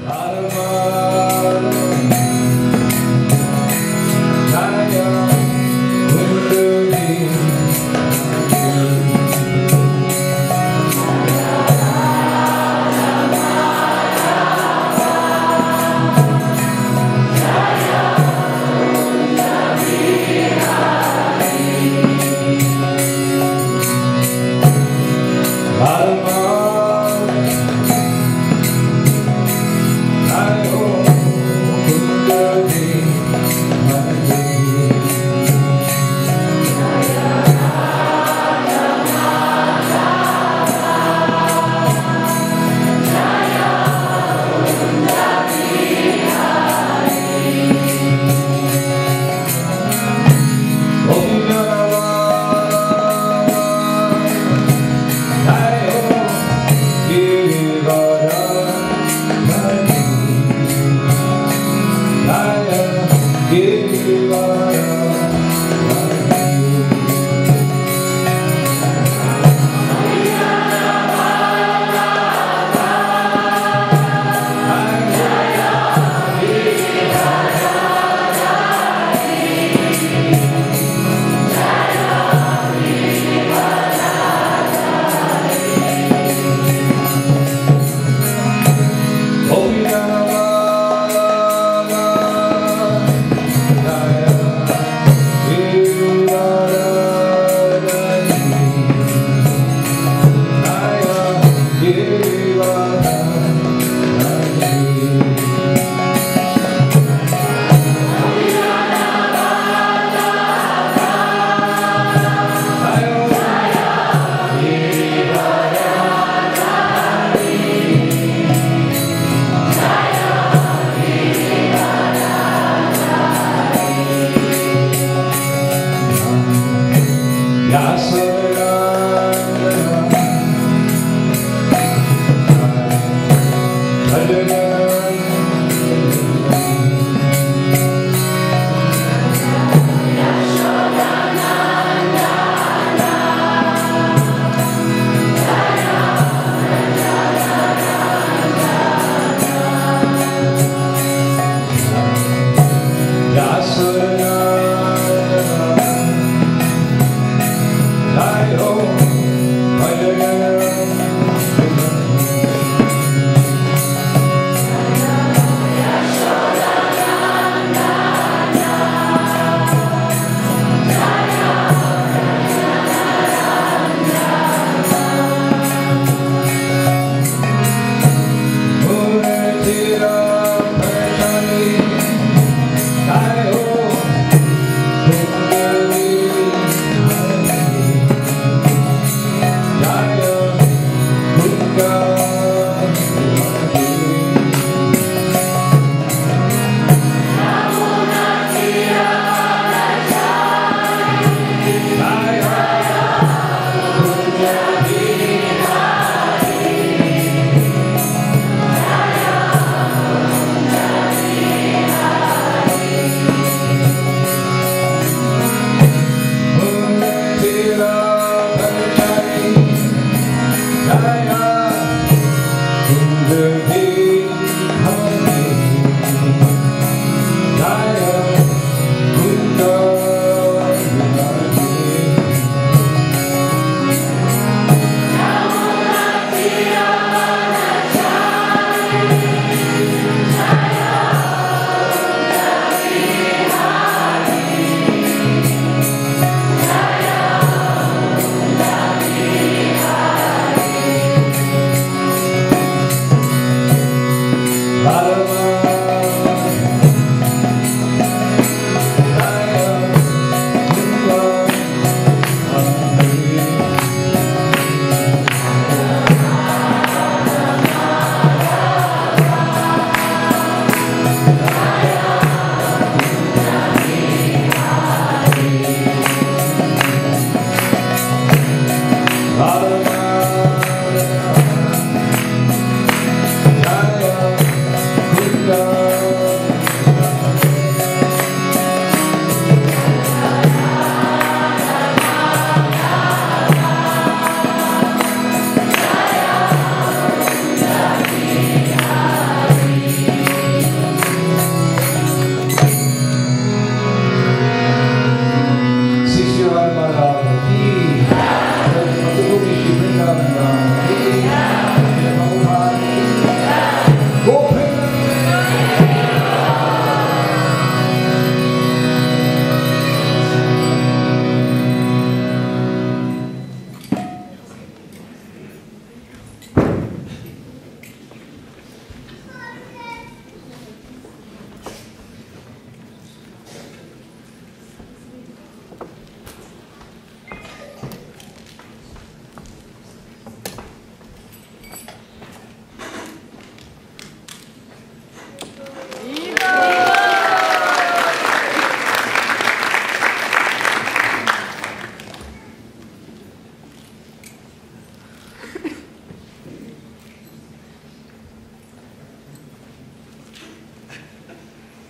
Hare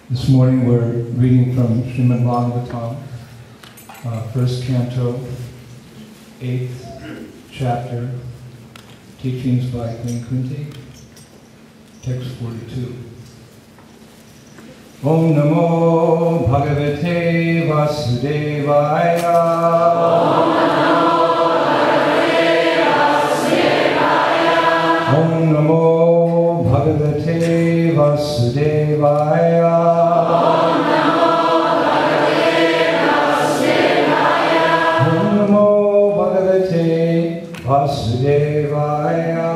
This morning we're reading from Srimad Bhagavatam, first canto, 8th chapter, teachings by Queen Kunti, text 42. Om Namo Bhagavate Vasudevaya. Om Namo Bhagavate Vasudevaya. Om Namo Bhagavate Vasudevaya.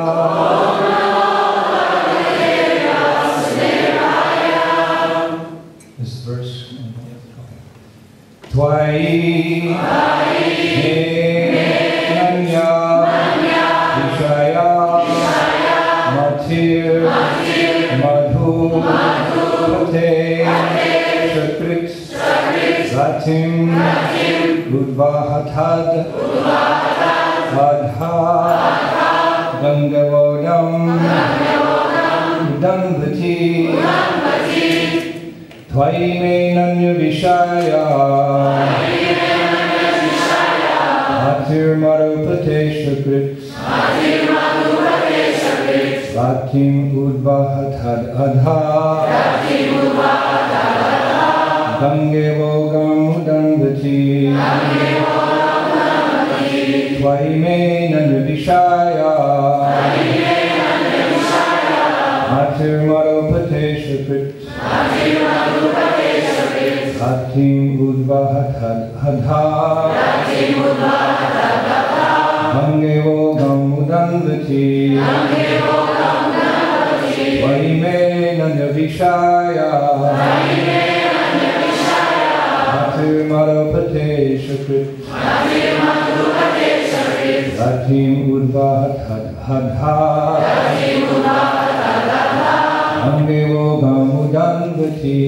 This verse. Tvai Nanya Vishaya Matir Madhu Pate Shakrit Ratim Udvahatad Adha Gangavodam Danvati Tvai me nanya vishaya Matir Marupate Shakrit Ratim Udvahatad Adha Gange Vogam Danvati Tvai me nanya vishaya Matir Marupate Shakrit Ratim Udvahatad Adha Gange Vogam Danvati Tvai me nanya vishaya Matir Marupate Shakrit Ratim Udvahatad Adha Gange Vogam Danvati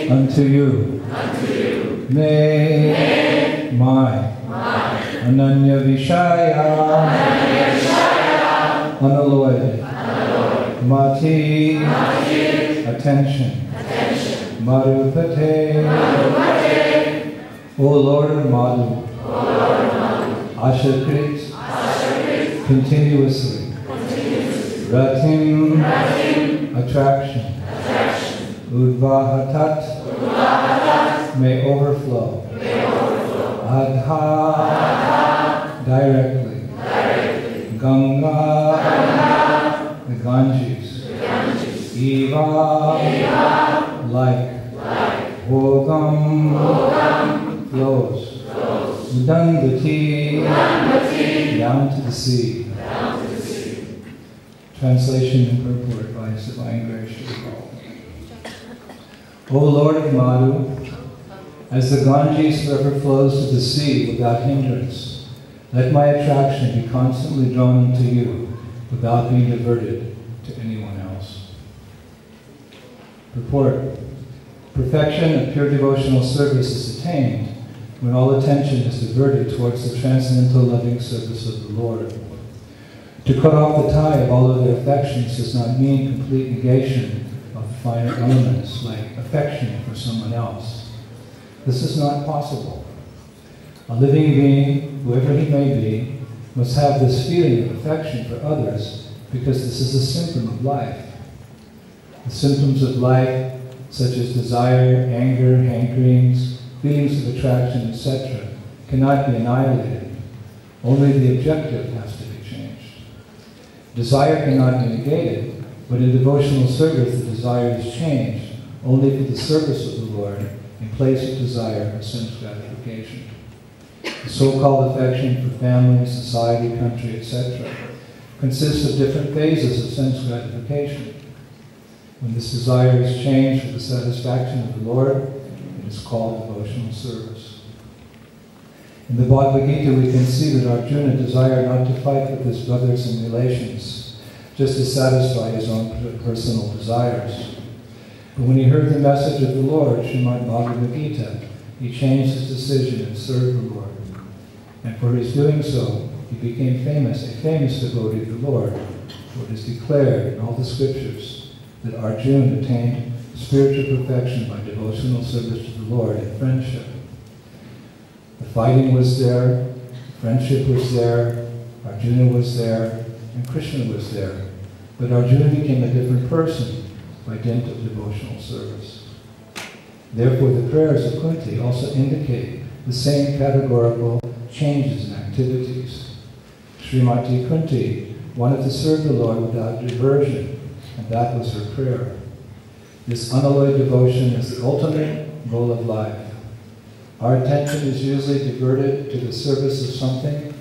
Unto you, may my Ananya Vishaya, unalloyed, Mati, attention, Marupate, O Lord of Madhu, Ashakrit, continuously, Ratim, attraction, Udvahatat, may overflow. Adha, directly. Ganga, Ganges, Eva, like, Bhogam, flows, Udangati, down to the sea. Translation and purport by His Divine Grace. O Lord of Madhu, as the Ganges river flows to the sea without hindrance, let my attraction be constantly drawn to you without being diverted to anyone else. Purport. Perfection of pure devotional service is attained when all attention is diverted towards the transcendental loving service of the Lord. To cut off the tie of all other affections does not mean complete negation of the finer elements like affection for someone else. This is not possible. A living being, whoever he may be, must have this feeling of affection for others because this is a symptom of life. The symptoms of life, such as desire, anger, hankerings, feelings of attraction, etc., cannot be annihilated. Only the objective has to be changed. Desire cannot be negated, but in devotional service the desire is changed only for the service of the Lord in place of desire for sense gratification. The so-called affection for family, society, country, etc. consists of different phases of sense gratification. When this desire is changed for the satisfaction of the Lord, it is called devotional service. In the Bhagavad Gita we can see that Arjuna desired not to fight with his brothers and relations, just to satisfy his own personal desires. But when he heard the message of the Lord, Srimad Bhagavad Gita, he changed his decision and served the Lord. And for his doing so, he became famous, a famous devotee of the Lord. For it is declared in all the scriptures that Arjuna attained spiritual perfection by devotional service to the Lord and friendship. The fighting was there, friendship was there, Arjuna was there, and Krishna was there. But Arjuna became a different person by dint of devotional service. Therefore, the prayers of Kunti also indicate the same categorical changes in activities. Srimati Kunti wanted to serve the Lord without diversion, and that was her prayer. This unalloyed devotion is the ultimate goal of life. Our attention is usually diverted to the service of something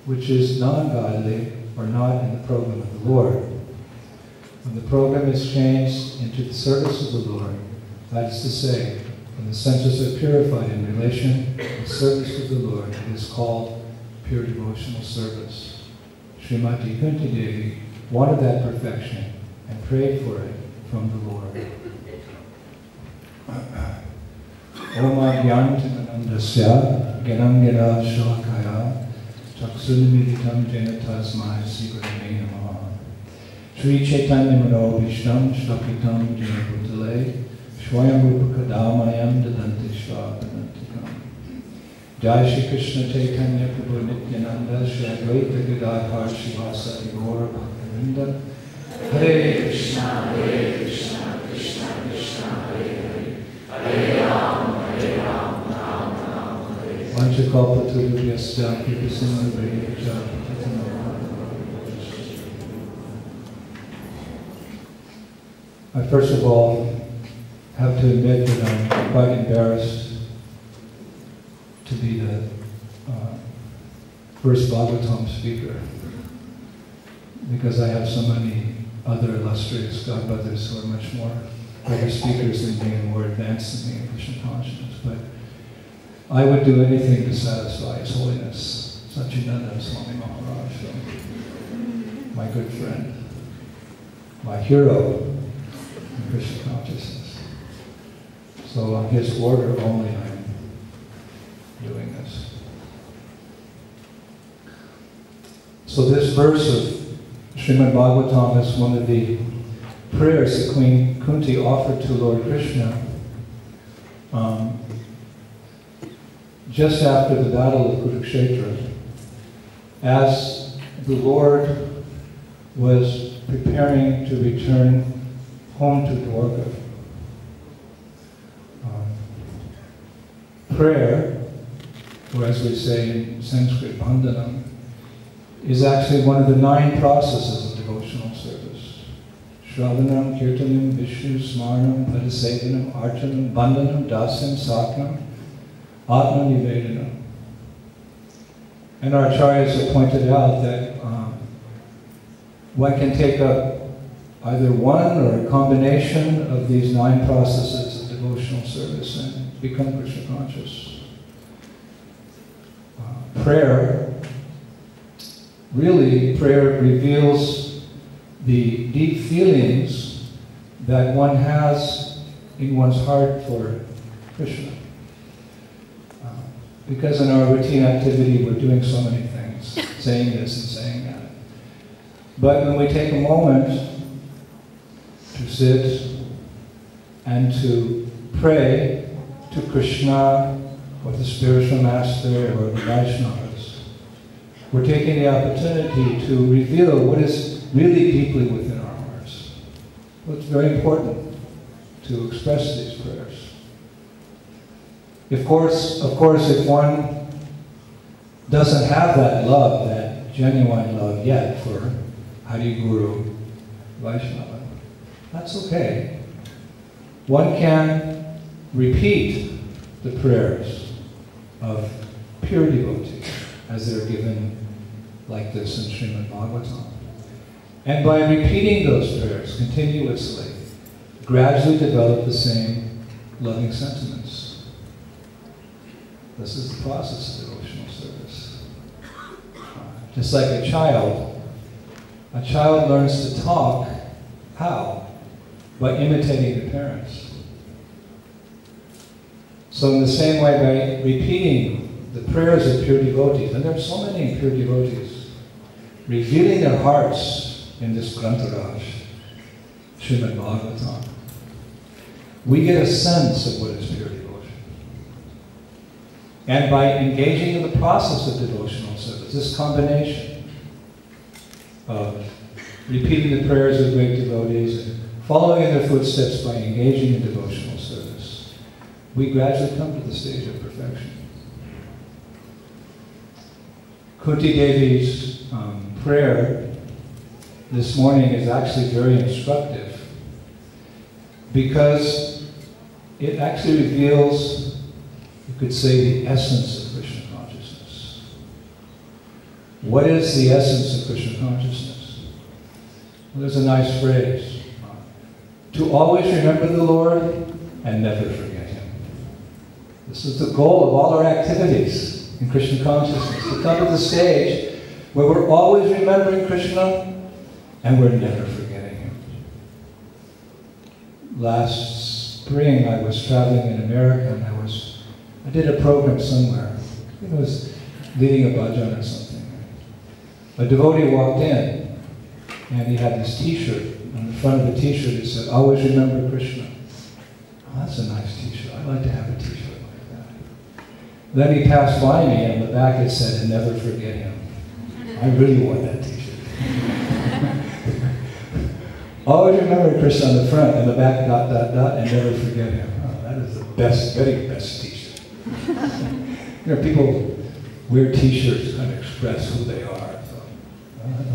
which is non-godly or not in the program of the Lord. When the program is changed into the service of the Lord, that is to say, when the senses are purified in relation to service to the Lord, it is called pure devotional service. Srimati Kunti Devi wanted that perfection and prayed for it from the Lord. Om Agyantimanandasya Ganam Gena Shalakaya Chaksunimiritam Janatasmai Sigurame Namaha Sri Chaitanya Mano Vishnam Shlakitam Janabhutale Shwayam Rupakadamayam Dadanti Shvapadantikam Jai Shri Krishna Chaitanya Prabhu Nityananda Shri Advaita Gadadhar Shivasati Gaura Bhaktivinoda Hare Krishna, Krishna Krishna, Hare Hare, Hare Rama, Rama Rama, Hare Hare. Vanchakalpatarubhyasya Kripasindabrayasya I first of all have to admit that I'm quite embarrassed to be the first Bhagavatam speaker, because I have so many other illustrious godbrothers who are much more better speakers than me and more advanced than me in Krishna consciousness. But I would do anything to satisfy His Holiness, Satchidananda Swami Maharaj, my good friend, my hero in Krishna consciousness. So on his order only I'm doing this. So this verse of Srimad Bhagavatam is one of the prayers that Queen Kunti offered to Lord Krishna just after the battle of Kurukshetra, as the Lord was preparing to return home to Dwarka. Prayer, or as we say in Sanskrit, bandhanam, is actually one of the 9 processes of devotional service. Shravanam, Kirtanam, Vishnu, Smarnam, Padasevanam, Archanam, Bandhanam, Dasyam, Saknam, Atma Nivedanam. And our acharyas have pointed out that one can take up either one or a combination of these 9 processes of devotional service and become Krishna conscious. Prayer reveals the deep feelings that one has in one's heart for Krishna. Because in our routine activity we're doing so many things, saying this and saying that. But when we take a moment to sit and to pray to Krishna or the spiritual master or the Vaishnavas, we're taking the opportunity to reveal what is really deeply within our hearts. Well, it's very important to express these prayers. Of course, if one doesn't have that love, that genuine love yet for Hari Guru Vaishnava, that's okay. One can repeat the prayers of pure devotees as they're given like this in Srimad Bhagavatam. And by repeating those prayers continuously, gradually develop the same loving sentiments. This is the process of devotional service. Just like a child learns to talk. How? By imitating the parents. So in the same way, by repeating the prayers of pure devotees, and there are so many pure devotees, revealing their hearts in this Grantaraj, Srimad Bhagavatam, we get a sense of what is pure devotion. And by engaging in the process of devotional service, this combination of repeating the prayers of great devotees and following in their footsteps by engaging in devotional service, we gradually come to the stage of perfection. Kunti Devi's prayer this morning is actually very instructive because it actually reveals, you could say, the essence of Krishna consciousness. What is the essence of Krishna consciousness? Well, there's a nice phrase. To always remember the Lord and never forget Him. This is the goal of all our activities in Krishna consciousness. To come to the stage where we're always remembering Krishna and we're never forgetting Him. Last spring I was traveling in America and I did a program somewhere. I think I was leading a bhajan or something. A devotee walked in and he had this t-shirt. On the front of the t-shirt it said, "Always remember Krishna." Oh, that's a nice t-shirt. I'd like to have a t-shirt like that. Then he passed by me and on the back it said, "And never forget Him." I really want that t-shirt. Always remember Krishna on the front and the back, ... and never forget Him. Oh, that is the best, very best t-shirt. You know, people wear t-shirts to kind of express who they are.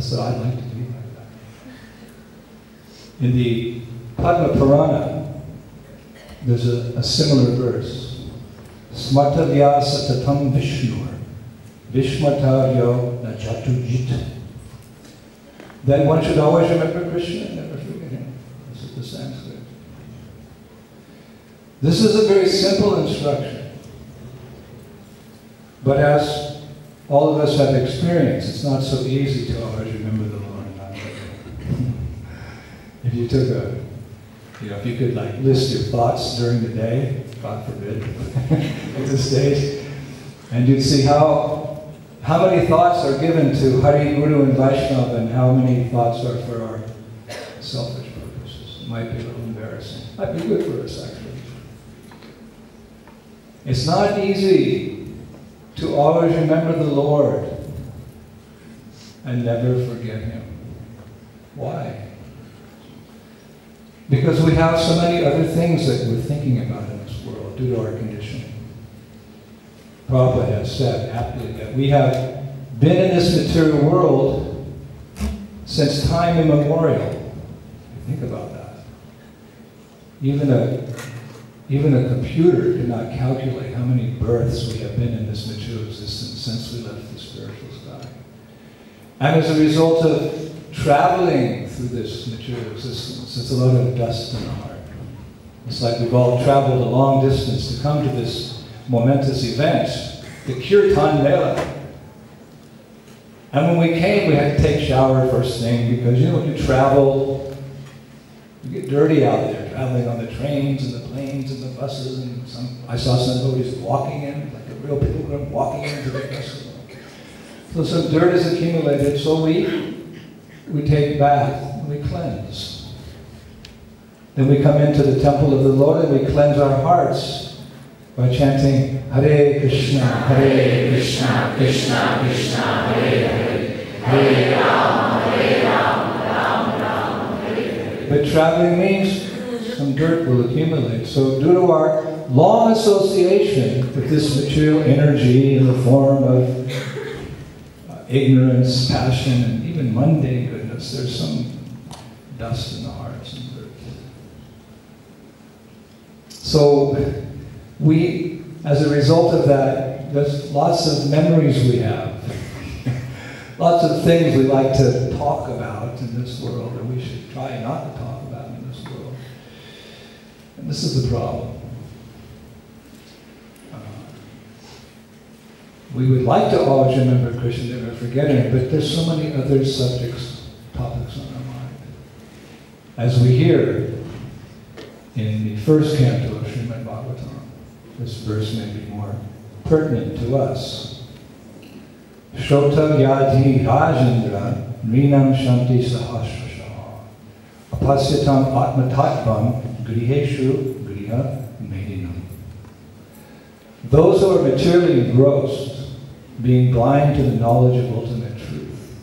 So I'd like to be like that. In the Padma Purana, there's a similar verse. Smarta vyasa tatam vishnur, vishmataryo na jatujit. Then one should always remember Krishna and never forget Him. This is the Sanskrit. This is a very simple instruction. But as all of us have experienced, it's not so easy to always remember the Lord. If you took if you could like list your thoughts during the day, God forbid, at this stage, and you'd see how many thoughts are given to Hari, Guru, and Vaishnava, and how many thoughts are for our selfish purposes. It might be a little embarrassing. It might be good for us, actually. It's not easy to always remember the Lord and never forget Him. Why? Because we have so many other things that we're thinking about in this world due to our conditioning. Prabhupada has said aptly that we have been in this material world since time immemorial. Think about that. Even a computer cannot calculate how many births we have been in this material existence since we left the spiritual sky. And as a result of traveling through this material existence, it's a lot of dust in the heart. It's like we've all traveled a long distance to come to this momentous event, the Kirtan Mela. And when we came, we had to take shower first thing because, you know, when you travel, you get dirty out there, traveling on the trains and the planes and the buses. And I saw some devotees walking in, like a real pilgrim walking into the festival. So some dirt is accumulated, so we take bath and we cleanse. Then we come into the temple of the Lord and we cleanse our hearts by chanting Hare Krishna, Hare Krishna, Krishna Krishna, Hare Hare, Hare Rama, Rama Rama, Hare Hare. But traveling means some dirt will accumulate. So due to our long association with this material energy in the form of ignorance, passion, and even mundane goodness, there's some dust in the hearts and dirt. So we, as a result of that, there's lots of memories we have. Lots of things we like to talk about in this world that we should try not to talk about in this world. And this is the problem. We would like to always remember Krishna, never forgetting it, but there's so many other subjects, topics on our mind. As we hear in the first canto of Srimad Bhagavatam, this verse may be more pertinent to us. Shota yadhi rajendra nrinam shanti sahasrasha apasyatam atmatatvam griheshu griha medinam. Those who are materially engrossed, being blind to the knowledge of ultimate truth,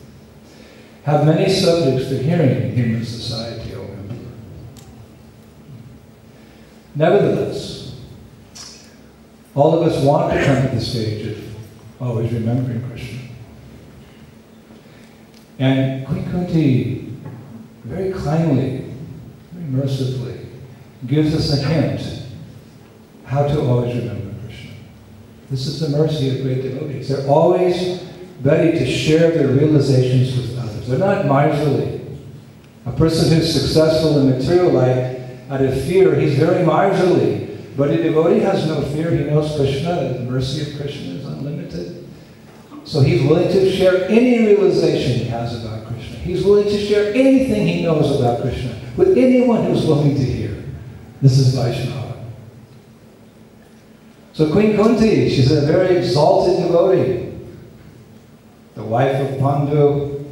have many subjects for hearing in human society, O Emperor. Nevertheless, all of us want to come to the stage of always remembering Krishna. And Queen Kunti very kindly, very mercifully, gives us a hint how to always remember Krishna. This is the mercy of great devotees. They're always ready to share their realizations with others. They're not miserly. A person who's successful in material life, out of fear, he's very miserly. But a devotee has no fear. He knows Krishna. The mercy of Krishna is unlimited. So he's willing to share any realization he has about Krishna. He's willing to share anything he knows about Krishna with anyone who's willing to hear. This is Vaishnava. So Queen Kunti, she's a very exalted devotee. The wife of Pandu,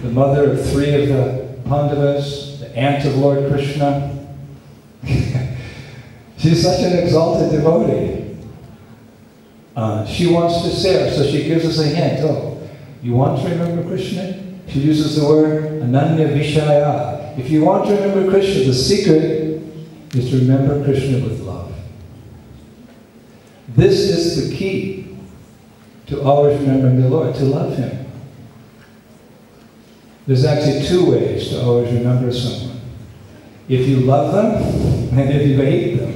the mother of 3 of the Pandavas, the aunt of Lord Krishna. She's such an exalted devotee. She wants to share, so she gives us a hint. Oh, you want to remember Krishna? She uses the word Ananya Vishaya. If you want to remember Krishna, the secret is to remember Krishna with love. This is the key to always remembering the Lord, to love Him. There's actually 2 ways to always remember someone. If you love them, and if you hate them.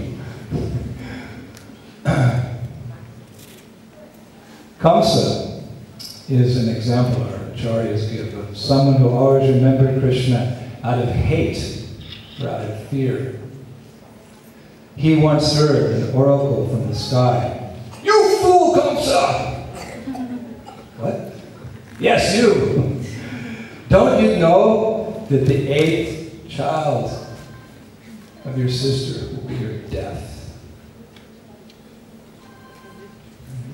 Kamsa is an example our acharyas give of someone who always remembered Krishna out of hate or out of fear. He once heard an oracle from the sky. "You fool, Kamsa!" What? Yes, you! Don't you know that the 8th child of your sister will be your death?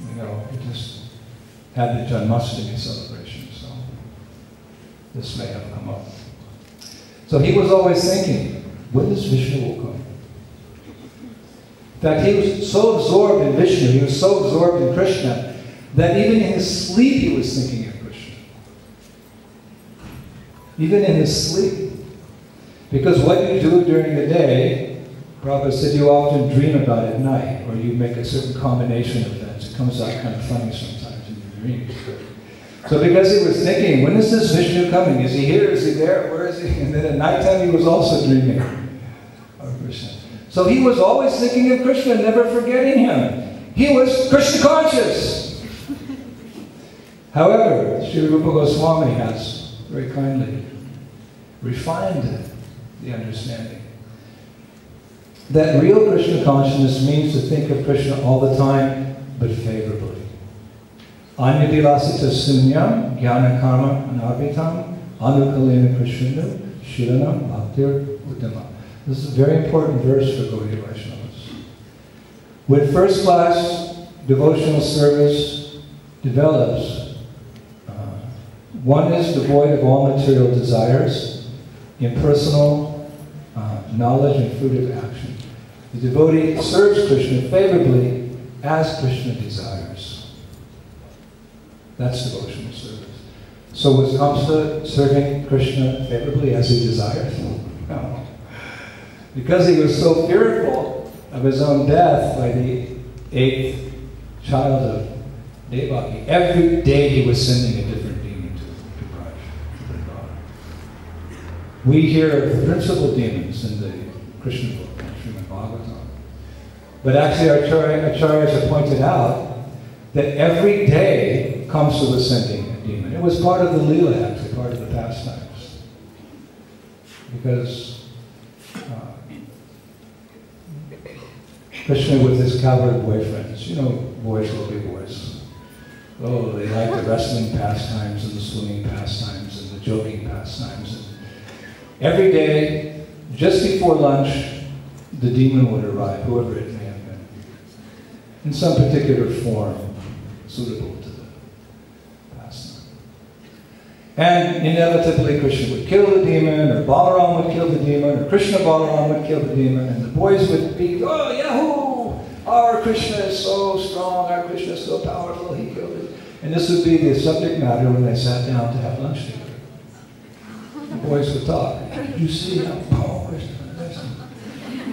You know, we just had the Janmashtami celebration, so this may have come up. So he was always thinking, when is Vishnu will come? In fact, he was so absorbed in Vishnu, he was so absorbed in Krishna, that even in his sleep he was thinking of Krishna. Even in his sleep. Because what you do during the day, Prabhupada said you often dream about at night, or you make a certain combination of events. It comes out kind of funny sometimes in your dreams. So because he was thinking, when is this Vishnu coming? Is he here? Is he there? Where is he? And then at nighttime he was also dreaming of Krishna. So he was always thinking of Krishna, never forgetting him. He was Krishna conscious. However, Sri Rupa Goswami has very kindly refined the understanding that real Krishna consciousness means to think of Krishna all the time, but favorably. Anyavilasita sunyam jnana karma anarvitam anukalena krishnanu shiranam bhaktir uttama. This is a very important verse for Gaudiya Vaishnavas. When first-class devotional service develops, one is devoid of all material desires, impersonal knowledge and fruit of action. The devotee serves Krishna favorably as Krishna desires. That's devotional service. So was Kamsa serving Krishna favorably as he desired? No. Because he was so fearful of his own death by the 8th child of Devaki, every day he was sending a different demon to Braj. We hear of the principal demons in the Krishna book, Srimad Bhagavatam. But actually Acharyas have pointed out that every day Kamsa was sending a demon. It was part of the Leela, actually, part of the pastimes. Because Krishna with his cowherd boyfriends, you know, boys will be boys. Oh, they like the wrestling pastimes and the swimming pastimes and the joking pastimes. And every day, just before lunch, the demon would arrive, whoever it may have been, in some particular form suitable to the pastime. And inevitably Krishna would kill the demon, or Balaram would kill the demon, or Krishna Balaram would kill the demon, and the boys would be, oh, yahoo! Our Krishna is so strong, our Krishna is so powerful, he killed it. And this would be the subject matter when they sat down to have lunch together. The boys would talk. Did you see how powerful Krishna is?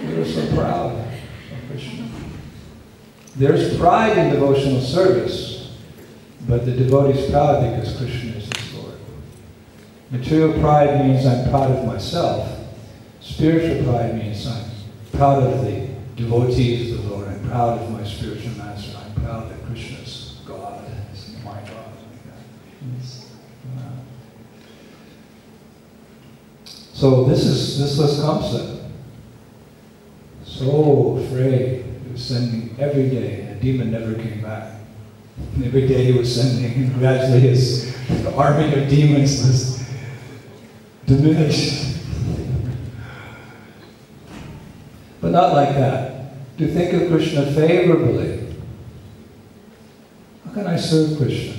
They were so proud of Krishna. There's pride in devotional service, but the devotee is proud because Krishna is his Lord. Material pride means I'm proud of myself. Spiritual pride means I'm proud of the devotees of the Lord. I'm proud of my spiritual master. I'm proud that Krishna is God. It's my God. So this was Kamsa. So afraid. He was sending every day. The demon never came back. And every day he was sending, and gradually his army of demons was diminished. But not like that. To think of Krishna favorably. How can I serve Krishna?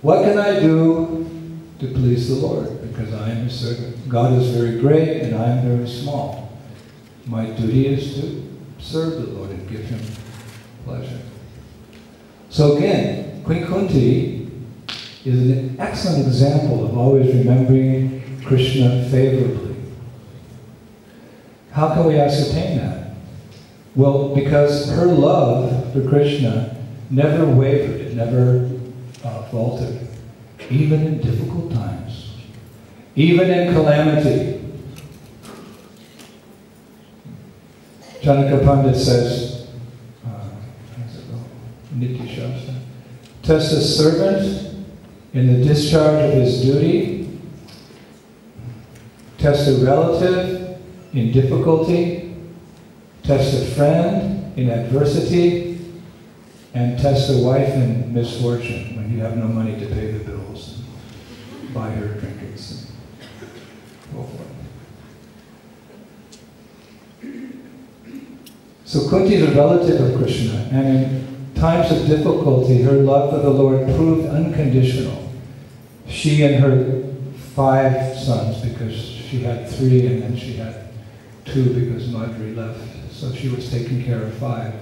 What can I do to please the Lord? Because I am His servant. God is very great and I am very small. My duty is to serve the Lord and give Him pleasure. So again, Queen Kunti is an excellent example of always remembering Krishna favorably. How can we ascertain that? Well, because her love for Krishna never wavered, it never faltered, even in difficult times, even in calamity. Janaka Pandit says, Nitya Shastra, test a servant in the discharge of his duty, test a relative in difficulty, test a friend in adversity, and test a wife in misfortune when you have no money to pay the bills and buy her trinkets and so forth. So Kunti is a relative of Krishna, and in times of difficulty, her love for the Lord proved unconditional. She and her 5 sons, because she had 3 and then she had 2 because Madhuri left, so she was taking care of 5.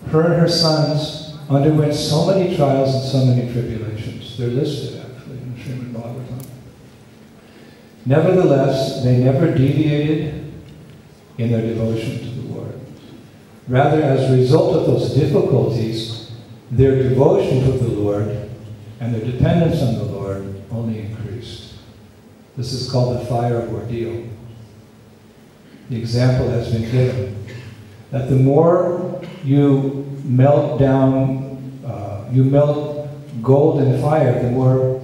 Her and her sons underwent so many trials and so many tribulations. They're listed actually in Srimad Bhagavatam. Nevertheless, they never deviated in their devotion to the Lord. Rather, as a result of those difficulties, their devotion to the Lord and their dependence on the Lord only increased. This is called the fire of ordeal. The example has been given that the more you melt gold in fire, the more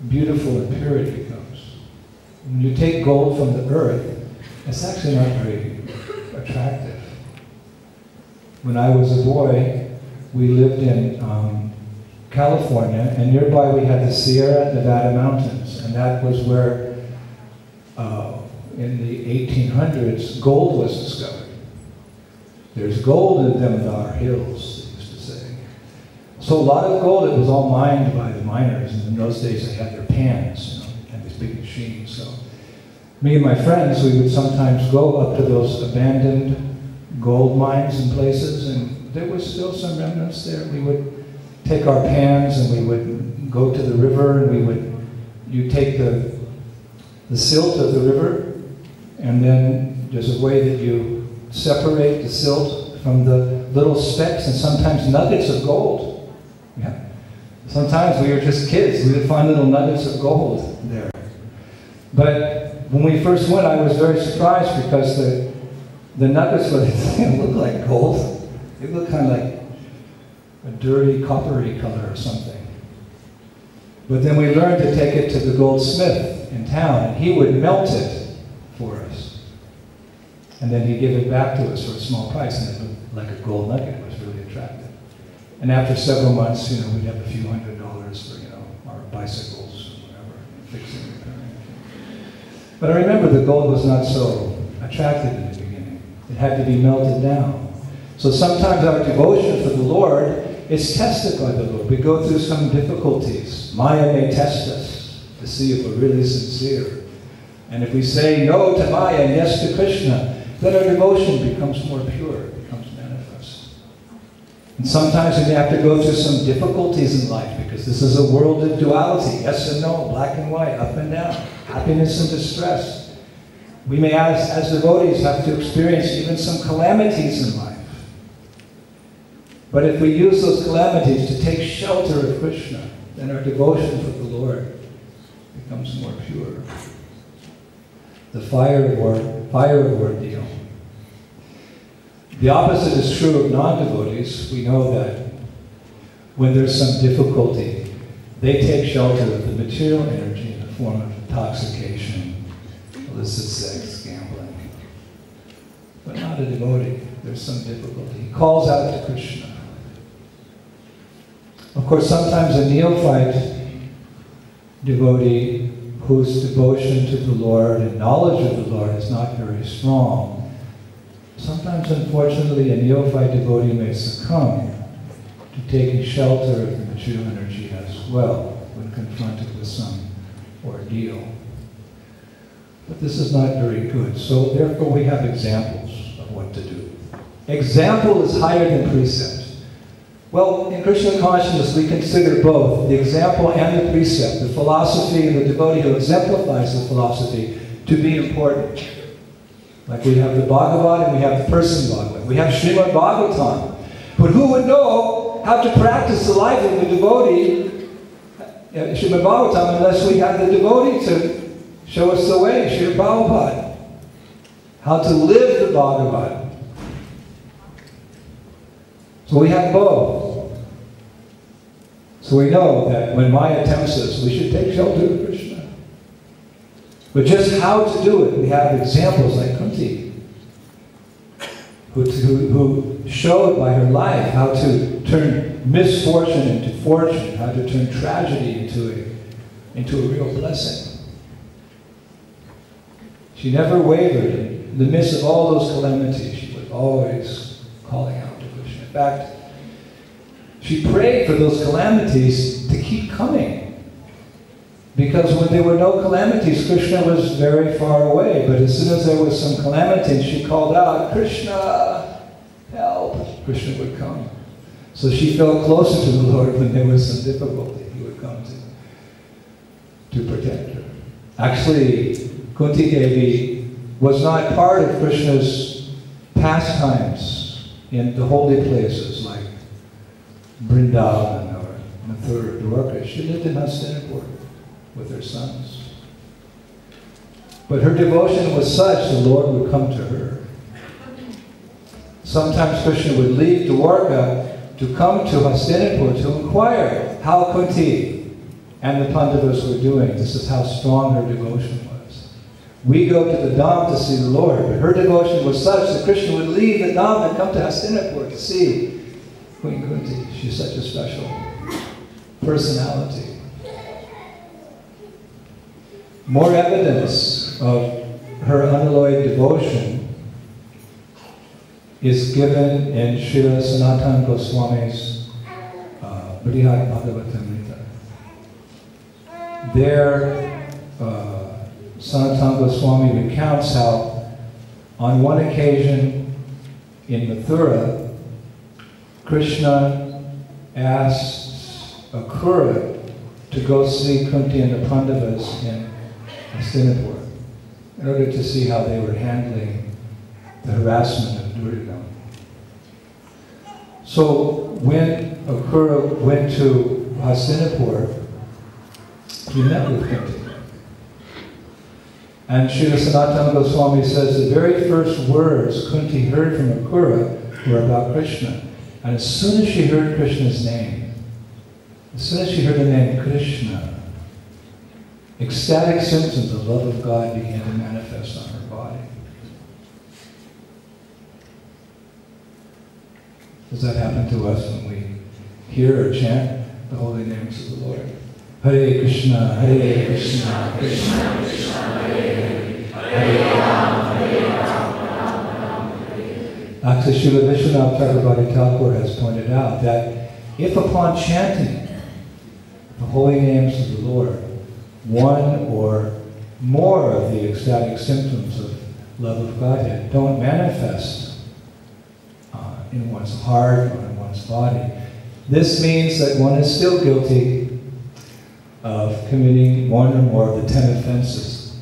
beautiful and pure it becomes. When you take gold from the earth, it's actually not very attractive. When I was a boy, we lived in California, and nearby we had the Sierra Nevada mountains, and that was where, in the 1800s, gold was discovered. There's gold in them Dar hills, they used to say. So a lot of gold, it was all mined by the miners, and in those days they had their pans, and these big machines. So me and my friends, we would sometimes go up to those abandoned gold mines and places, and there was still some remnants there. We would take our pans and we would go to the river, and you take the silt of the river, and then there's a way that you separate the silt from the little specks and sometimes nuggets of gold. Yeah. Sometimes we were just kids, we would find little nuggets of gold there. But when we first went, I was very surprised because the nuggets didn't look like gold. They looked kind of like a dirty, coppery color or something. But then we learned to take it to the goldsmith in town, and he would melt it for us. And then he'd give it back to us for a small price, and it looked like a gold nugget. It was really attractive. And after several months, we'd have a few $100s for, our bicycles or whatever, fixing and repairing. But I remember the gold was not so attractive in the beginning. It had to be melted down. So sometimes our devotion for the Lord is tested by the Lord. We go through some difficulties. Maya may test us to see if we're really sincere. And if we say no to Maya and yes to Krishna, then our devotion becomes more pure, it becomes manifest. And sometimes we have to go through some difficulties in life, because this is a world of duality, yes and no, black and white, up and down, happiness and distress. We may, as devotees, have to experience even some calamities in life. But if we use those calamities to take shelter of Krishna, then our devotion for the Lord becomes more pure. The fire of ordeal. The opposite is true of non-devotees. We know that when there's some difficulty, they take shelter of the material energy in the form of intoxication, illicit sex, gambling. But not a devotee. There's some difficulty. He calls out to Krishna. Of course, sometimes a neophyte devotee whose devotion to the Lord and knowledge of the Lord is not very strong, sometimes, unfortunately, a neophyte devotee may succumb to taking shelter of the material energy as well when confronted with some ordeal. But this is not very good, so therefore we have examples of what to do. Example is higher than precept. Well, in Krishna consciousness, we consider both the example and the precept, the philosophy and the devotee who exemplifies the philosophy, to be important. Like we have the Bhagavad and we have the person Bhagavad. We have Srimad Bhagavatam. But who would know how to practice the life of the devotee, Srimad Bhagavatam, unless we have the devotee to show us the way, Srimad Bhagavad. How to live the Bhagavad. So we have both. So we know that when Maya tempts us, we should take shelter of Krishna. But just how to do it, we have examples like Kunti, who showed by her life how to turn misfortune into fortune, how to turn tragedy into a real blessing. She never wavered in the midst of all those calamities. She was always calling out to Krishna. In fact, she prayed for those calamities to keep coming. Because when there were no calamities, Krishna was very far away. But as soon as there was some calamity, she called out, Krishna, help. Krishna would come. So she felt closer to the Lord when there was some difficulty. He would come to protect her. Actually, Kunti Devi was not part of Krishna's pastimes in the holy places like Vrindavan or Mathura, Dwarka. She lived in Hastinapur with her sons. But her devotion was such, the Lord would come to her. Sometimes Krishna would leave Dwarka to come to Hastinapur to inquire how Kunti and the Pandavas were doing. This is how strong her devotion was. We go to the Dham to see the Lord, but her devotion was such that Krishna would leave the Dham and come to Hastinapur to see Queen Kunti. She's such a special personality. More evidence of her unalloyed devotion is given in Srila Sanatana Goswami's Srimad Bhagavatam. There, Sanatana Goswami recounts how on one occasion in Mathura, Krishna asked Akrura to go see Kunti and the Pandavas in Hastinapur in order to see how they were handling the harassment of Duryodhana. So when Akrura went to Hastinapur, he met with Kunti. And Srila Sanatana Goswami says the very first words Kunti heard from Akrura were about Krishna. And as soon as she heard Krishna's name, as soon as she heard the name Krishna, ecstatic symptoms of love of God began to manifest on her body. Does that happen to us when we hear or chant the holy names of the Lord? Hare Krishna, Hare Krishna, Krishna Krishna, Hare Hare, Hare Rama, Hare Rama, Rama Rama, Hare Hare. Actually, Srila Vishwanath Chakravarti Thakur has pointed out that if upon chanting the holy names of the Lord, one or more of the ecstatic symptoms of love of Godhead don't manifest in one's heart or in one's body, this means that one is still guilty of committing one or more of the 10 offenses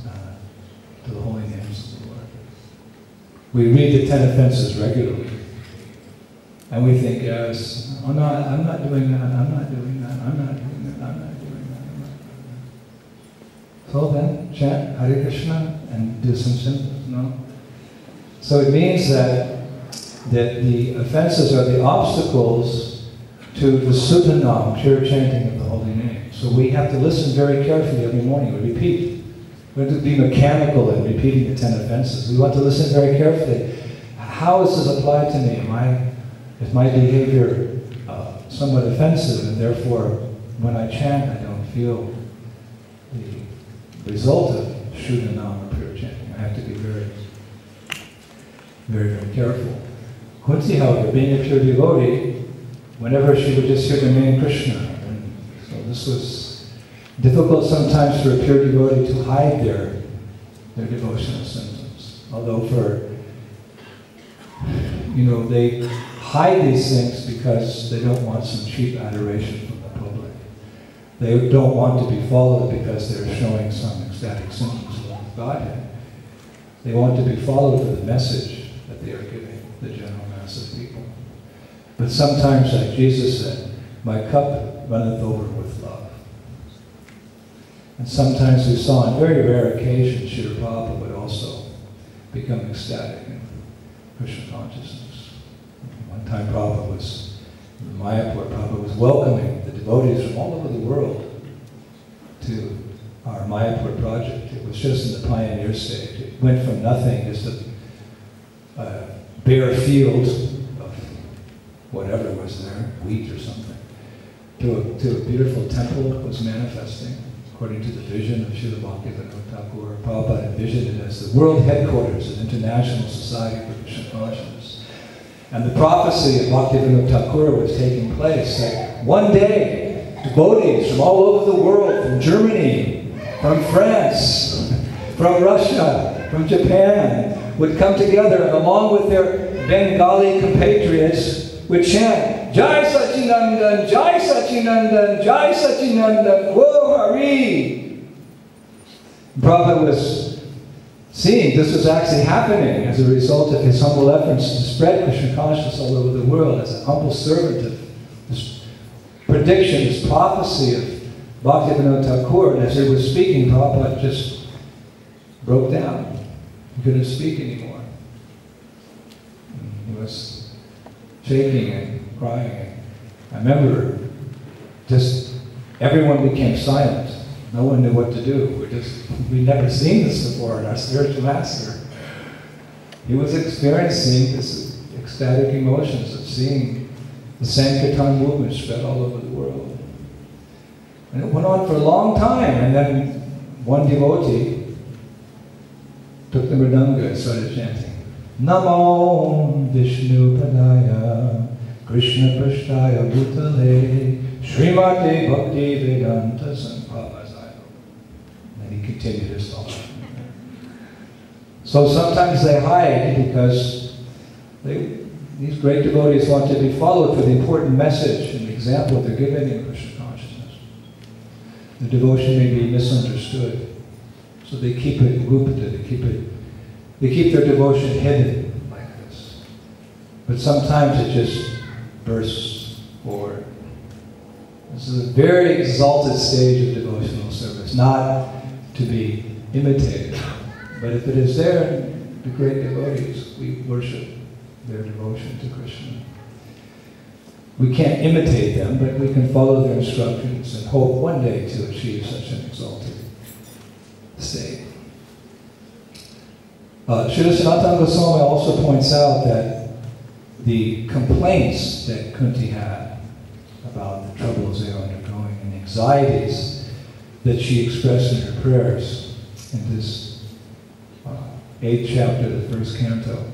to the holy names of the Lord. We read the 10 offenses regularly, and we think, yes, oh no, I'm not doing that, I'm not doing that, I'm not doing that, I'm not doing that, I'm not doing that. So then, chant Hare Krishna and do some symbols, no? So it means that the offenses are the obstacles to the Sudhanam, pure chanting of the holy name. So we have to listen very carefully every morning. We repeat. We have to be mechanical in repeating the 10 offenses. We want to listen very carefully. How is this applied to me? Is my behavior somewhat offensive, and therefore when I chant I don't feel the result of Shuddhanam, or pure chanting? I have to be very, very, very careful. Kunti, however, being a pure devotee, whenever she would just hear the name Krishna, and so this was difficult sometimes for a pure devotee to hide their devotional symptoms. Although they hide these things because they don't want some cheap adoration from the public. They don't want to be followed because they're showing some ecstatic symptoms of Godhead. They want to be followed for the message that they are giving the general mass of people. But sometimes, like Jesus said, my cup runneth over with love. And sometimes we saw on very rare occasions, Srila Prabhupada would also become ecstatic in Krishna consciousness. One time Prabhupada was in Mayapur, Prabhupada was welcoming the devotees from all over the world to our Mayapur project. It was just in the pioneer stage. It went from nothing, just a bare field of whatever was there, wheat or something, to a beautiful temple that was manifesting according to the vision of Srila Bhaktivinoda Thakur. Prabhupada envisioned it as the world headquarters of International Society for Krishna Consciousness. And the prophecy of Bhaktivinoda Thakur was taking place that one day devotees from all over the world, from Germany, from France, from Russia, from Japan, would come together and along with their Bengali compatriots would chant, Jai Sachinandan, Jai Sachinandan, Jai Sachinandan, Whoa Hari! Prabhupada was seeing this was actually happening as a result of his humble efforts to spread Krishna consciousness all over the world as a humble servant of this prediction, this prophecy of Bhaktivinoda Thakur, and as he was speaking, Prabhupada just broke down. He couldn't speak anymore. He was shaking and crying. I remember just everyone became silent. No one knew what to do. We'd never seen this before in our spiritual master. He was experiencing this ecstatic emotions of seeing the Sankirtan movement spread all over the world. And it went on for a long time, and then one devotee took the mridanga and started chanting, Namo Vishnu Padaya Krishna Prasthaya Bhutale Srimate Bhakti Vedanta Sampavasaya. And he continued his song. So sometimes they hide because these great devotees want to be followed for the important message and example they're giving in Krishna consciousness. The devotion may be misunderstood. So they keep it gupta, they keep their devotion hidden like this. But sometimes it just bursts forward. This is a very exalted stage of devotional service, not to be imitated. But if it is there, the great devotees, we worship their devotion to Krishna. We can't imitate them, but we can follow their instructions and hope one day to achieve such an exalted state. Srila Sanatana Goswami also points out that the complaints that Kunti had about the troubles they were undergoing and the anxieties that she expressed in her prayers in this 8th chapter of the 1st canto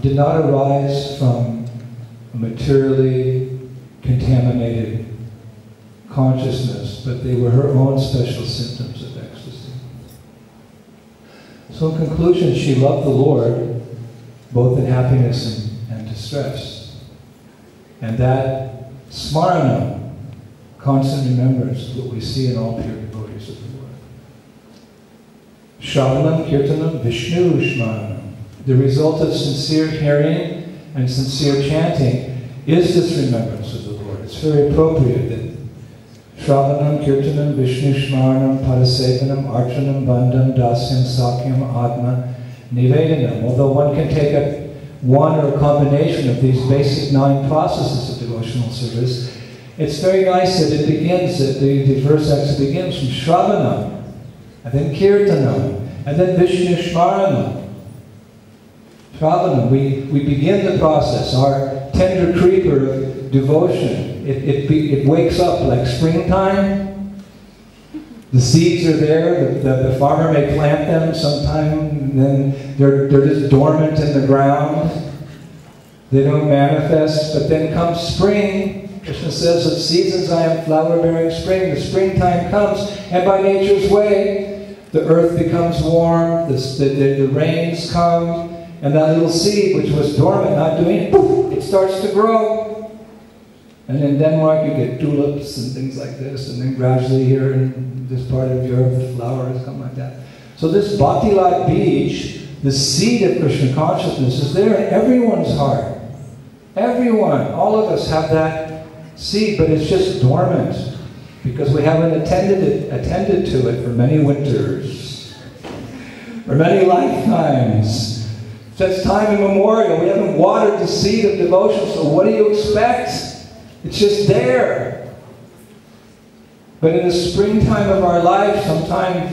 did not arise from a materially contaminated consciousness, but they were her own special symptoms of ecstasy. So in conclusion, she loved the Lord both in happiness and distress. And that smarana, constant remembrance, is what we see in all pure devotees of the Lord. Shravanam, Kirtanam, Vishnu Smaranam. The result of sincere hearing and sincere chanting is this remembrance of the Lord. It's very appropriate that Shravanam, Kirtanam, Vishnu Smaranam, Parasevanam, Archanam, Bandham, Dasyam, Sakyam, Atma, Nivedanam. Although one can take up one or a combination of these basic 9 processes of devotional service, it's very nice that it begins, that the verse actually begins from Shravanam, and then Kirtanam, and then Vishnu Smaranam. Shravanam, we begin the process, our tender creeper of devotion. It wakes up like springtime. The seeds are there, the farmer may plant them sometime, and then they're just dormant in the ground. They don't manifest, but then comes spring. Krishna says, of seasons I am flower-bearing spring. The springtime comes, and by nature's way, the earth becomes warm, the rains come, and that little seed, which was dormant, not doing it, poof, it starts to grow. And in Denmark, you get tulips and things like this, and then gradually here in this part of Europe, the flowers come like that. So this Bhakti-Lat Bij, the seed of Krishna consciousness, is there in everyone's heart. Everyone, all of us have that seed, but it's just dormant because we haven't attended to it for many winters, for many lifetimes. Since time immemorial, we haven't watered the seed of devotion, so what do you expect? It's just there. But in the springtime of our life, sometimes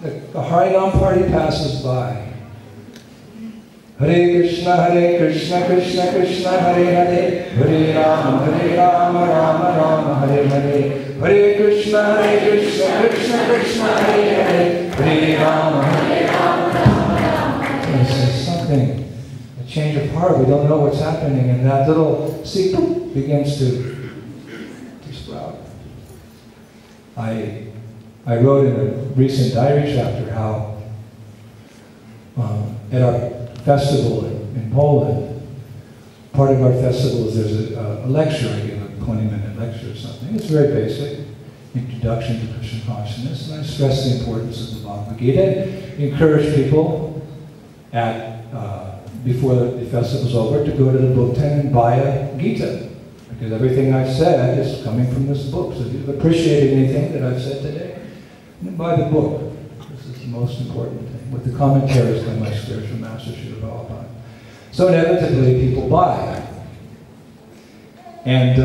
a Harinam party passes by. Hare Krishna, Krishna Krishna, Hare Hare, Hare Rama, Rama Rama, Hare Hare, Hare Krishna, Krishna Krishna, Hare Hare, Hare Rama, Rama. It's something, a change of heart. We don't know what's happening, and that little seed begins to sprout. I wrote in a recent diary chapter how at our festival in Poland, part of our festival is there's a lecture, I give a 20-minute lecture or something. It's very basic, introduction to Krishna consciousness, and I stress the importance of the Bhagavad Gita, encourage people before the festival's over to go to the book tent and buy a Gita, Because everything I've said is coming from this book. So if you've appreciated anything that I've said today, then buy the book. This is the most important thing. With the commentaries by my spiritual master, Srimad Bhagavatam. So inevitably, people buy. And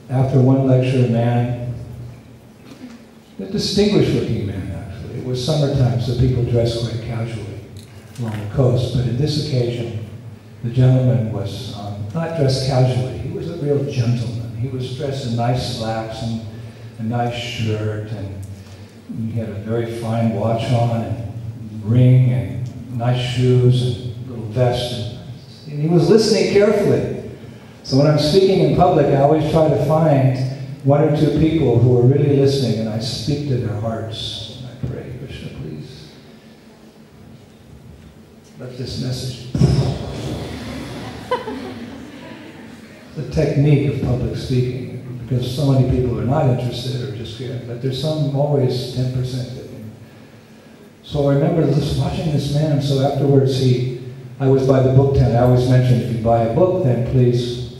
after one lecture, a man, a distinguished looking man actually, it was summertime, so people dressed quite casually along the coast, but in this occasion, the gentleman was not dressed casually, he was a real gentleman. He was dressed in nice slacks and a nice shirt, and he had a very fine watch on, and ring, and nice shoes, and little vest, and he was listening carefully. So when I'm speaking in public, I always try to find one or two people who are really listening, and I speak to their hearts. And I pray, Krishna, please, let this message. The technique of public speaking, because so many people are not interested or just hearing, but there's some always 10% that. So I remember just watching this man, so afterwards I was by the book tent. I always mention, if you buy a book, then please,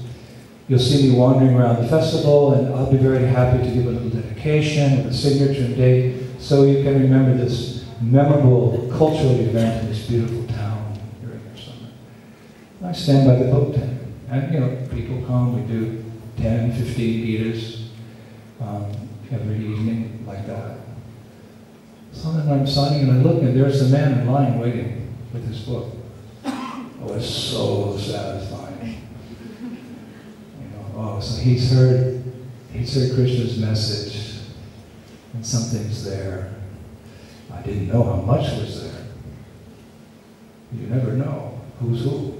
you'll see me wandering around the festival, and I'll be very happy to give a little dedication with a signature and date, so you can remember this memorable cultural event in this beautiful town during the summer. And I stand by the book tent. And, you know, people come, we do 10, 15 Gitas every evening, like that. So then I'm signing and I look, and there's the man in line waiting with his book. It was so satisfying. You know, oh, so he's heard Krishna's message, and something's there. I didn't know how much was there. You never know who's who.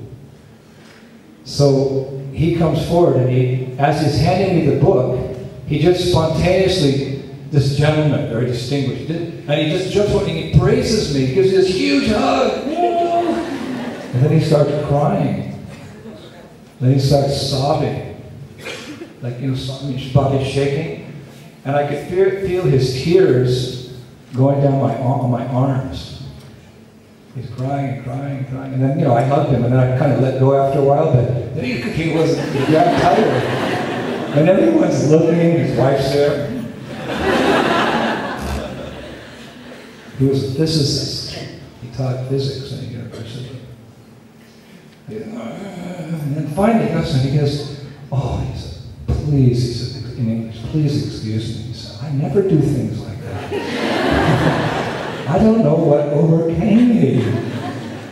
So he comes forward, and as he's handing me the book, he just spontaneously, this gentleman, very distinguished, and he just jumps forward and he praises me, he gives me this huge hug. And then he starts crying. Then he starts sobbing. Like, you know, his body shaking. And I could feel his tears going down my arms. He's crying and crying and crying. And then, you know, I hugged him, and then I kind of let go after a while, but then he got tired. And everyone's looking, his wife's there. He was a physicist. He taught physics in a university. And then finally he goes, and he goes, oh, he said, please, he said in English, please excuse me. He said, I never do things like that. I don't know what overcame me.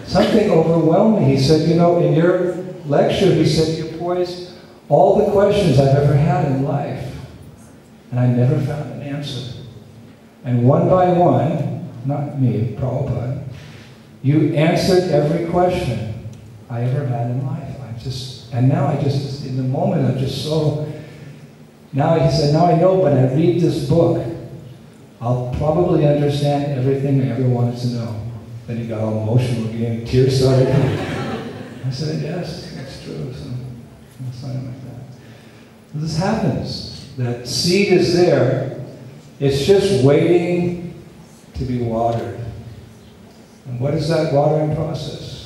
Something overwhelmed me. He said, you know, in your lecture, he said, you poised all the questions I've ever had in life, and I never found an answer. And one by one, not me, Prabhupada, you answered every question I ever had in life. And now in the moment, I'm just so, now he said, now I know, when I read this book, I'll probably understand everything I ever wanted to know. Then he got all emotional again, tears started. I said, yes, it's true. So something like that. This happens. That seed is there. It's just waiting to be watered. And what is that watering process?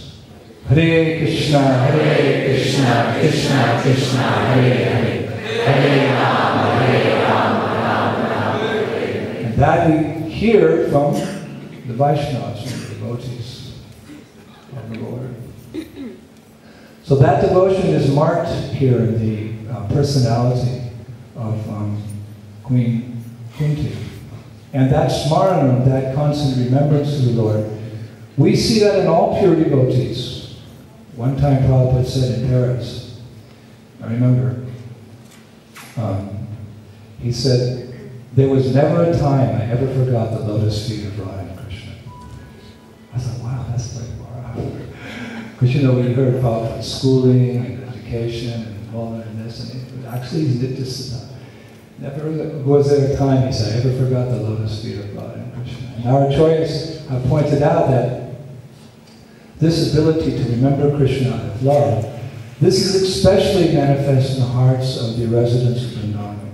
Hare Krishna, Krishna Krishna, Hare Hare, Hare Rama, Rama, Hare. And that we hear from the Vaishnavas, from the devotees of the Lord. So that devotion is marked here in the personality of Queen Kunti. And that smaranam, that constant remembrance of the Lord, we see that in all pure devotees. One time Prabhupada said in Paris, I remember, he said, there was never a time I ever forgot the lotus feet of Radha Krishna. I thought, wow, that's like, wow. Because you know, we heard about schooling and education and all that and this, and actually he did this. Never was there a time, he said, I ever forgot the lotus feet of Radha Krishna. And our choice, I pointed out that this ability to remember Krishna out of love, this is especially manifest in the hearts of the residents of Vrindavan.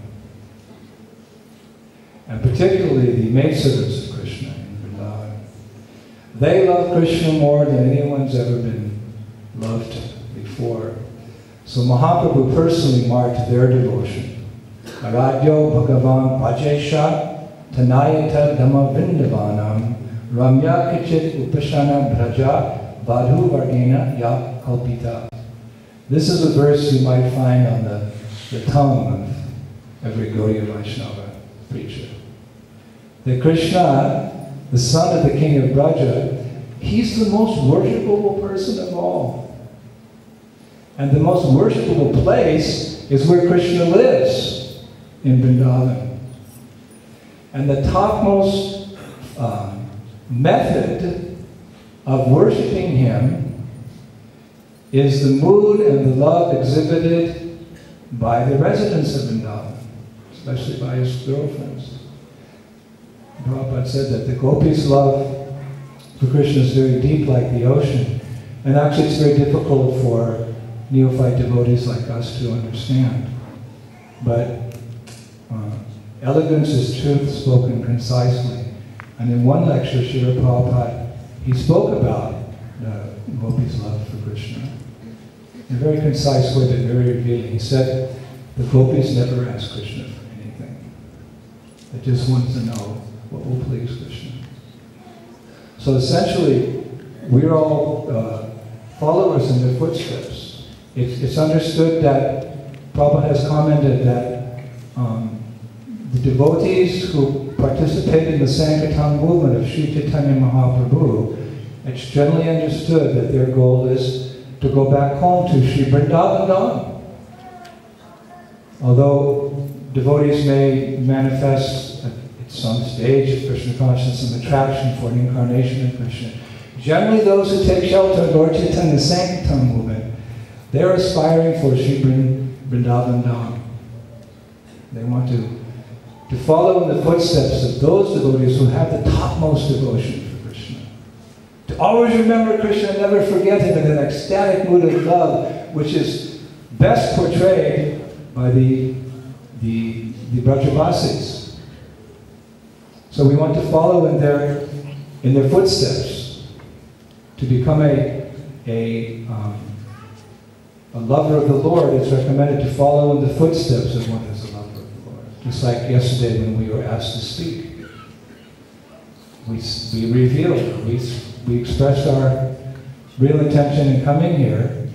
And particularly the maidservants of Krishna in Vrindavan. They love Krishna more than anyone's ever been loved before. So Mahaprabhu personally marked their devotion. Aradyo Bhagavan Bhajesha Tanayata Dhamma Vrindavanam Ramya Kichit Upashana Bhraja Vadhu Vargena Ya Kalpita. This is a verse you might find on the tongue of every Gaudiya Vaishnava preacher. That Krishna, the son of the king of Braja, he's the most worshipable person of all. And the most worshipable place is where Krishna lives, in Vrindavan. And the topmost method of worshiping him is the mood and the love exhibited by the residents of Vrindavan, especially by his girlfriends. Prabhupada said that the gopis' love for Krishna is very deep like the ocean. And actually it's very difficult for neophyte devotees like us to understand. But elegance is truth spoken concisely. And in one lecture, Srila Prabhupada, he spoke about the gopis' love for Krishna in a very concise way, but very revealing. He said the gopis never ask Krishna for anything. They just wanted to know what will please Krishna. So essentially, we're all followers in their footsteps. It's understood that Prabhupada has commented that the devotees who participate in the Sankirtan movement of Sri Chaitanya Mahaprabhu, it's generally understood that their goal is to go back home to Sri Vrindavan Dham. Although devotees may manifest at some stage of Krishna consciousness some attraction for an incarnation of Krishna, generally those who take shelter of Lord Chaitanya's Sankirtan movement, they're aspiring for Sri Vrindavan Dham. They want to follow in the footsteps of those devotees who have the topmost devotion for Krishna. To always remember Krishna and never forget him in an ecstatic mood of love, which is best portrayed by the Brajavasis. So we want to follow in their footsteps. To become a lover of the Lord, it's recommended to follow in the footsteps of one who's a lover of the Lord. Just like yesterday when we were asked to speak. We revealed, we expressed our real intention in coming here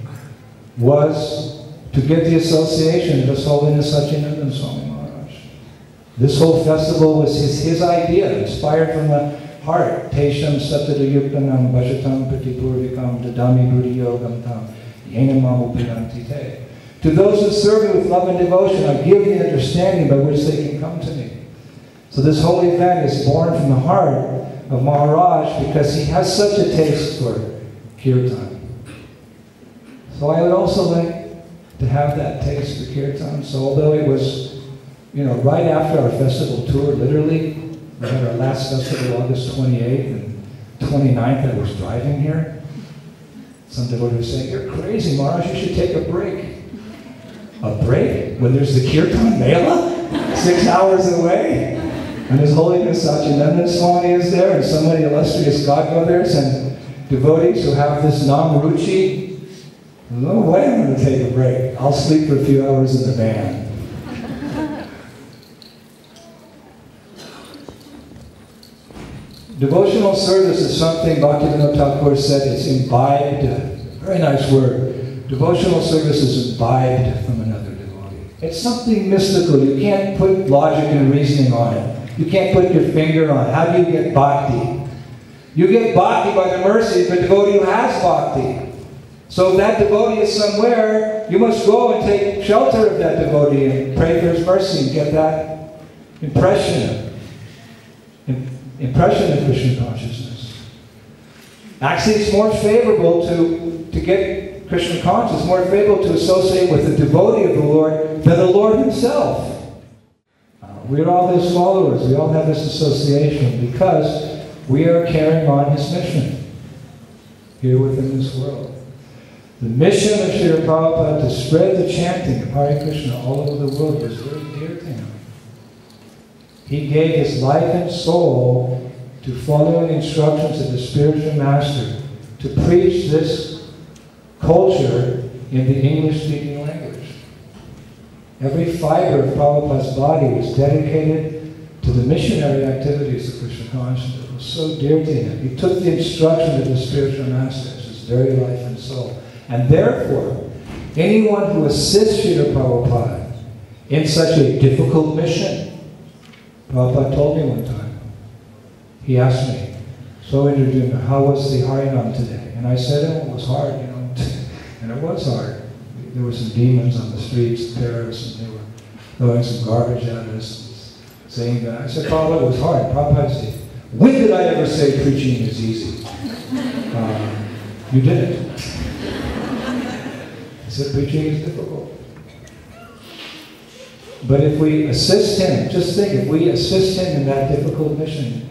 was to get the association of His Holiness Satyananda Swami Maharaj. This whole festival was his idea, inspired from the heart. Tesham Satadayuktanam Bhajatam Pratipurvikam Dadami Buddhi Yogam Tam. To those who serve me with love and devotion, I give the understanding by which they can come to me. So this whole event is born from the heart of Maharaj because he has such a taste for Kirtan. So I would also like to have that taste for Kirtan. So although it was, right after our festival tour, literally, we had our last festival August 28th and 29th, I was driving here. Some devotees were saying, "You're crazy, Maharaj, you should take a break." A break? When there's the Kirtan Mela? 6 hours away? And His Holiness Satyananda Swami is there, and so many illustrious godmothers and devotees who have this Nam-ruchi. No way I'm going to take a break. I'll sleep for a few hours in the van. Devotional service is something Bhaktivinoda Thakur said, it's imbibed, very nice word. Devotional service is imbibed from another devotee. It's something mystical. You can't put logic and reasoning on it. You can't put your finger on it. How do you get bhakti? You get bhakti by the mercy of a devotee who has bhakti. So if that devotee is somewhere, you must go and take shelter of that devotee and pray for his mercy and get that impression of Krishna consciousness. Actually, it's more favorable to get Krishna consciousness, more favorable to associate with the devotee of the Lord than the Lord Himself. We're all His followers. We all have this association because we are carrying on His mission here within this world. The mission of Srila Prabhupada to spread the chanting of Hare Krishna all over the world was very dear to him. He gave his life and soul to follow the instructions of the spiritual master to preach this culture in the English-speaking language. Every fiber of Prabhupada's body was dedicated to the missionary activities of Krishna consciousness. It was so dear to him. He took the instruction of the spiritual masters, his very life and soul. And therefore, anyone who assists Srila Prabhupada in such a difficult mission, Prabhupada told me one time, he asked me, so Indradyumna, how was the Harinam today? And I said, oh, it was hard, you know. And it was hard. There were some demons on the streets of Paris, and they were throwing some garbage at us, saying that. I said, Prabhupada, it was hard. Prabhupada said, when did I ever say preaching is easy? You didn't. I said, preaching is difficult. But if we assist him, just think, if we assist him in that difficult mission,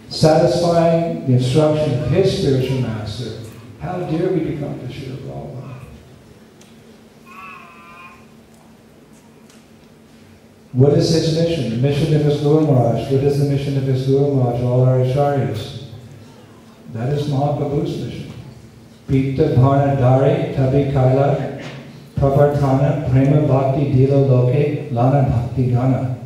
satisfying the instruction of his spiritual master, how dear we become to Srila Prabhupada. What is his mission? The mission of his Guru Maharaj. What is the mission of his Guru Maharaj? All our acharyas. That is Mahaprabhu's mission. Pita bhana dhari tabi kaila pravartana prema bhakti dila loke lana bhakti gana.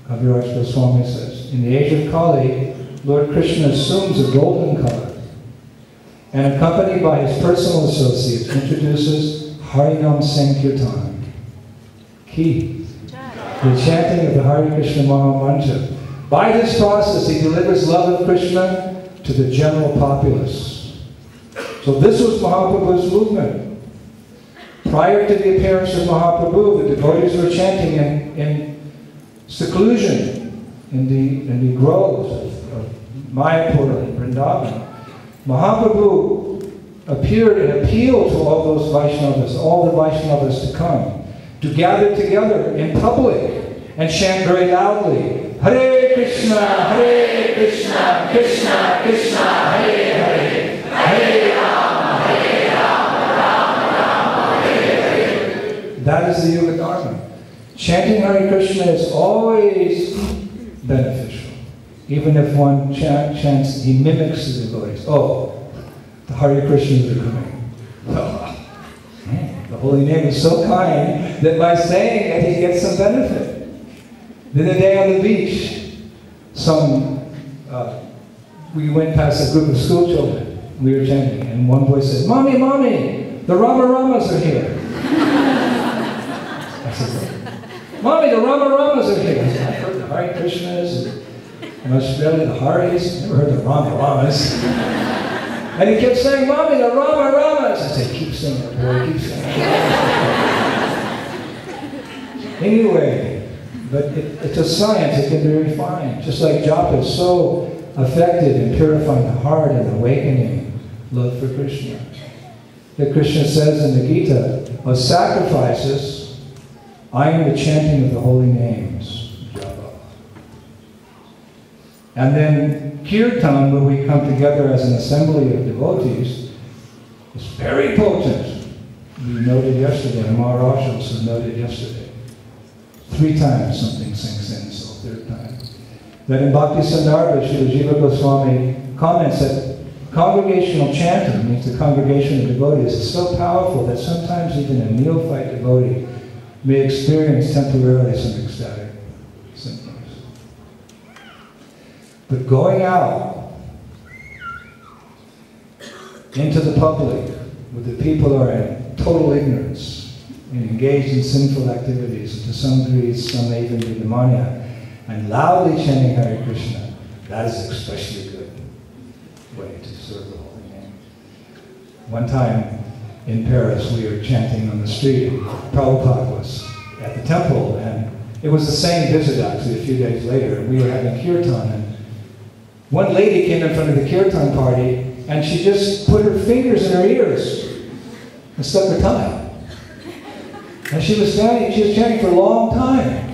Kaviraj Goswami says, in the age of Kali, Lord Krishna assumes a golden color and accompanied by his personal associates introduces Harinam Sankirtan. Key. The chanting of the Hare Krishna Maha Mantra. By this process, he delivers love of Krishna to the general populace. So this was Mahaprabhu's movement. Prior to the appearance of Mahaprabhu, the devotees were chanting in seclusion, in the groves of Mayapur and Vrindavan. Mahaprabhu appeared and appealed to all those Vaishnavas, all the Vaishnavas to come, to gather together in public and chant very loudly, Hare Krishna, Krishna Krishna, Hare Hare, Hare Rama, Rama Rama, Hare Hare. That is the Yuga Dharma. Chanting Hare Krishna is always beneficial. Even if one chants, he mimics the devotees. Oh, the Hare Krishnas are coming. Oh, the holy name is so kind that by saying it, he gets some benefit. The other day on the beach, we went past a group of school children. We were chanting, and one boy said, Mommy, Mommy, the Rama Ramas are here. I said, Mommy, the Rama Ramas are here. I said, I've heard the Hare Krishnas. In Australia, the Haris, never heard the Rama Ramas. And he kept saying, Mommy, the Rama Ramas. I said, keep singing it, boy, keep singing it. Anyway, but it's a science, it can be refined. Just like japa is so effective in purifying the heart and awakening love for Krishna. That Krishna says in the Gita, of sacrifices, I am the chanting of the holy names. And then Kirtan, when we come together as an assembly of devotees, is very potent. We noted yesterday, Maharaj also noted yesterday. 3 times something sinks in, so 3rd time. Then in Bhakti Sandarbha, Srila Jiva Goswami comments that congregational chanting, means the congregation of devotees, is so powerful that sometimes even a neophyte devotee may experience temporarily some ecstatic symptoms. But going out into the public with the people who are in total ignorance and engaged in sinful activities, and to some degree some may even be demoniac, and loudly chanting Hare Krishna, that is especially a good way to serve the holy name. One time in Paris we were chanting on the street, and Prabhupada was at the temple, and it was the same visit actually a few days later, and we were having Kirtan, and one lady came in front of the Kirtan party, and she just put her fingers in her ears and stuck her tongue out. And she was chanting for a long time.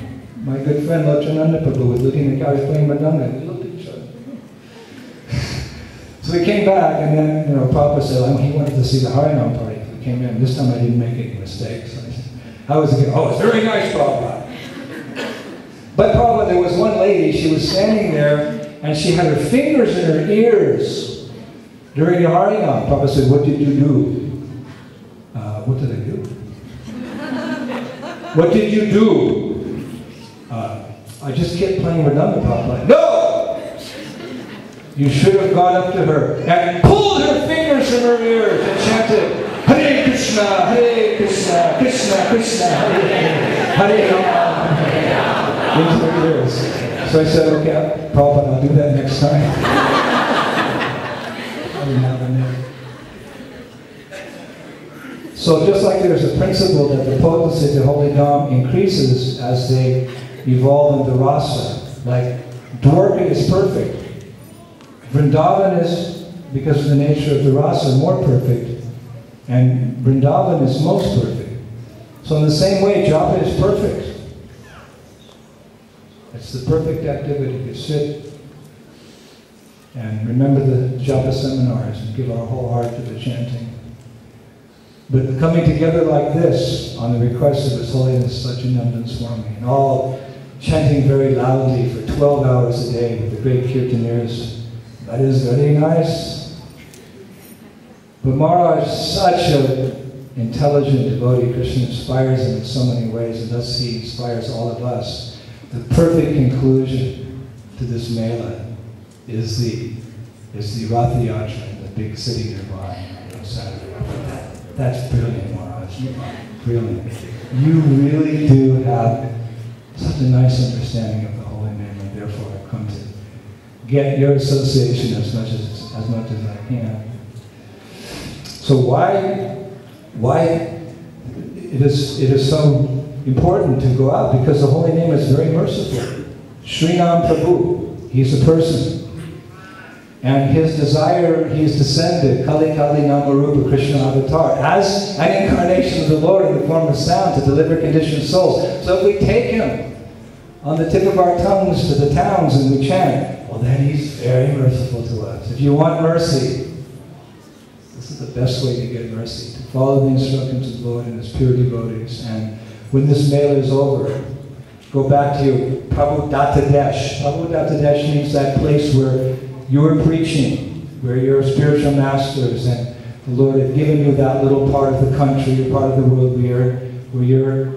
My good friend Lochananda Prabhu was looking at guys playing Madanga, and we looked at each other. So we came back, and then, Prabhupada said, he wanted to see the Harinam party. We came in. This time I didn't make any mistakes. So I said, how was it going? Oh, it's very nice, Prabhupada. But Prabhupada, there was one lady, she was standing there, and she had her fingers in her ears during the Harinam. Prabhupada said, what did you do? what did I do? What did you do? I just kept playing Redundant Prabhupada. No! You should have gone up to her and pulled her fingers from her ears and chanted, Hare Krishna, Hare Krishna, Krishna Krishna, Hare Hare, Hare Rama, into her ears. So I said, okay, Prabhupada, I'll do that next time. Every now and then. So just like there's a principle that the potency of the holy Dham increases as they evolve into rasa, like Dwarka is perfect. Vrindavan is, because of the nature of the rasa, more perfect. And Vrindavan is most perfect. So in the same way, japa is perfect. It's the perfect activity. You sit and remember the japa seminars and give our whole heart to the chanting. But coming together like this, on the request of His Holiness Indradyumna Swami, and all chanting very loudly for 12 hours a day with the great kirtaneers, that is very nice. But Maharaj is such an intelligent devotee. Krishna inspires him in so many ways, and thus he inspires all of us. The perfect conclusion to this Mela is the Ratha Yatra in the big city nearby on Saturday. That's brilliant, Maharaj. Brilliant. You really do have such a nice understanding of the holy name, and therefore I've come to get your association as much as I can. So why it is so important to go out? Because the holy name is very merciful. Srinam Prabhu, he's a person. And his desire, he is descended, Kali Kali Namarupa Krishna Avatar, as an incarnation of the Lord in the form of sound to deliver conditioned souls. So if we take him on the tip of our tongues to the towns and we chant, well then he's very merciful to us. If you want mercy, this is the best way to get mercy, to follow the instructions of the Lord and His pure devotees. And when this Mela is over, go back to your Prabhu Datadesh. Prabhu Datadesh means that place where you're preaching, where you're spiritual masters, and the Lord has given you that little part of the country, or part of the world where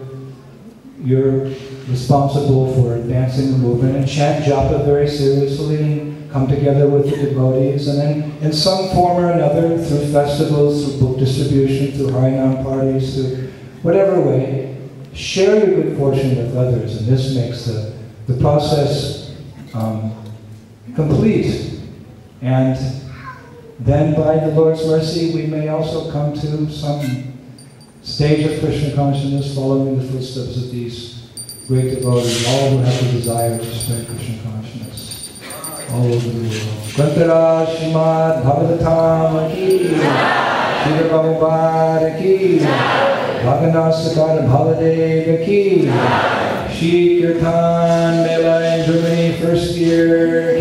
you're responsible for advancing the movement, and chant japa very seriously, and come together with the devotees, and then in some form or another, through festivals, through book distribution, through Harinam parties, through whatever way, share your good fortune with others, and this makes the process complete. And then by the Lord's mercy, we may also come to some stage of Krishna consciousness, following the footsteps of these great devotees, all who have the desire to spread Krishna consciousness all over the world. Grantara Srimad Bhagavatam ki, Srila Prabhupada ki, Bhagavatam Bhaladeva ki, Shri Kirtan Mela in Germany, first year.